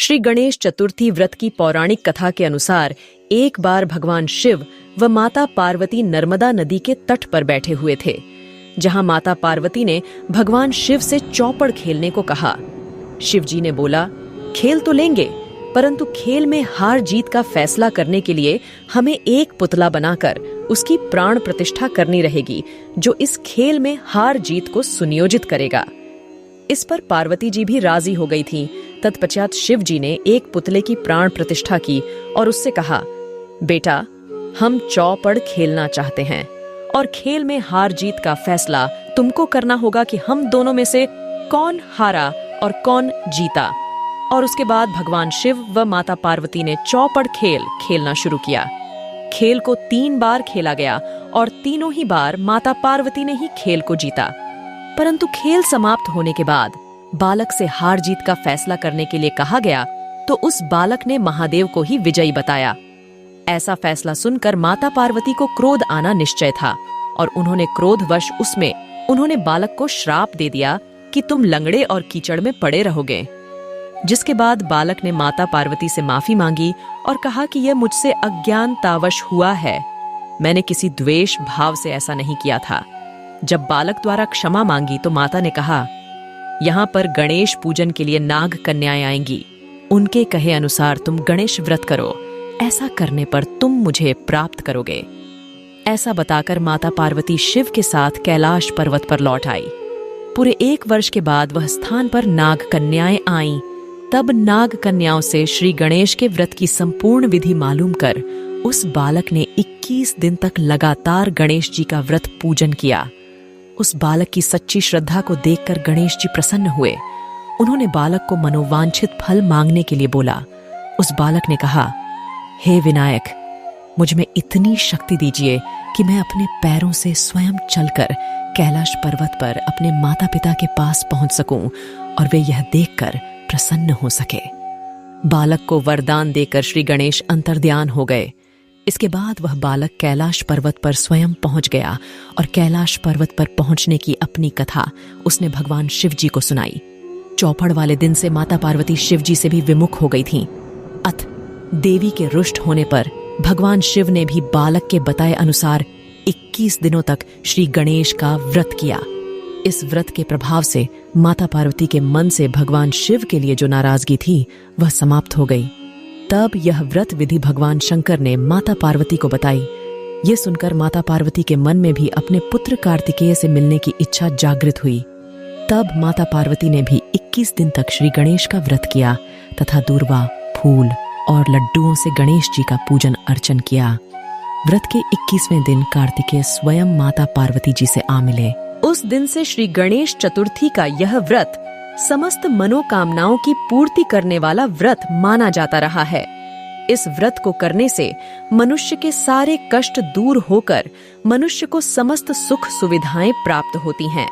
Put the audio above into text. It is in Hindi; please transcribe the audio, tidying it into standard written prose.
श्री गणेश चतुर्थी व्रत की पौराणिक कथा के अनुसार एक बार भगवान शिव व माता पार्वती नर्मदा नदी के तट पर बैठे हुए थे, जहां माता पार्वती ने भगवान शिव से चौपड़ खेलने को कहा। शिव जी ने बोला, खेल तो लेंगे, परंतु खेल में हार जीत का फैसला करने के लिए हमें एक पुतला बनाकर उसकी प्राण प्रतिष्ठा करनी रहेगी, जो इस खेल में हार जीत को सुनियोजित करेगा। इस पर पार्वती जी भी राजी हो गई थीं। तत्पश्चात शिव जी ने एक पुतले की प्राण प्रतिष्ठा की और उससे कहा, बेटा, हम चौपड़ खेलना चाहते हैं और खेल में हार जीत का फैसला तुमको करना होगा कि हम दोनों में से कौन हारा और कौन जीता। और उसके बाद भगवान शिव व माता पार्वती ने चौपड़ खेल खेलना शुरू किया। खेल को 3 बार खेला गया और तीनों ही बार माता पार्वती ने ही खेल को जीता। परंतु खेल समाप्त होने के बाद बालक से हार जीत का फैसला करने के लिए कहा गया, तो उस बालक ने महादेव को ही विजयी बताया। ऐसा फैसला सुनकर माता पार्वती को क्रोध आना निश्चय था और उन्होंने क्रोधवश उन्होंने बालक को श्राप दे दिया कि तुम लंगड़े और कीचड़ में पड़े रहोगे। जिसके बाद बालक ने माता पार्वती से माफी मांगी और कहा कि यह मुझसे अज्ञानतावश हुआ है, मैंने किसी द्वेष भाव से ऐसा नहीं किया था। जब बालक द्वारा क्षमा मांगी तो माता ने कहा, यहाँ पर गणेश पूजन के लिए नाग कन्याएं आएंगी, उनके कहे अनुसार तुम गणेश व्रत करो, ऐसा करने पर तुम मुझे प्राप्त करोगे। ऐसा बताकर माता पार्वती शिव के साथ कैलाश पर्वत पर लौट आई। पूरे 1 वर्ष के बाद वह स्थान पर नाग कन्याएं आईं। तब नाग कन्याओं से श्री गणेश के व्रत की संपूर्ण विधि मालूम कर उस बालक ने 21 दिन तक लगातार गणेश जी का व्रत पूजन किया। उस बालक की सच्ची श्रद्धा को देखकर गणेश जी प्रसन्न हुए। उन्होंने बालक को मनोवांछित फल मांगने के लिए बोला। उस बालक ने कहा, हे विनायक, मुझ में इतनी शक्ति दीजिए कि मैं अपने पैरों से स्वयं चलकर कैलाश पर्वत पर अपने माता पिता के पास पहुंच सकूं और वे यह देखकर प्रसन्न हो सके। बालक को वरदान देकर श्री गणेश अंतर्ध्यान हो गए। इसके बाद वह बालक कैलाश पर्वत पर स्वयं पहुंच गया और कैलाश पर्वत पर पहुंचने की अपनी कथा उसने भगवान शिव जी को सुनाई। चौपड़ वाले दिन से माता पार्वती शिव जी से भी विमुख हो गई थीं। अत देवी के रुष्ट होने पर भगवान शिव ने भी बालक के बताए अनुसार 21 दिनों तक श्री गणेश का व्रत किया। इस व्रत के प्रभाव से माता पार्वती के मन से भगवान शिव के लिए जो नाराजगी थी वह समाप्त हो गई। तब यह व्रत विधि भगवान शंकर ने माता पार्वती को बताई। ये सुनकर माता पार्वती के मन में भी अपने पुत्र कार्तिकेय से मिलने की इच्छा जागृत हुई। तब माता पार्वती ने भी 21 दिन तक श्री गणेश का व्रत किया तथा दूर्वा, फूल और लड्डुओं से गणेश जी का पूजन अर्चन किया। व्रत के 21वें दिन कार्तिकेय स्वयं माता पार्वती जी से आ मिले। उस दिन से श्री गणेश चतुर्थी का यह व्रत समस्त मनोकामनाओं की पूर्ति करने वाला व्रत माना जाता रहा है। इस व्रत को करने से मनुष्य के सारे कष्ट दूर होकर मनुष्य को समस्त सुख सुविधाएं प्राप्त होती हैं।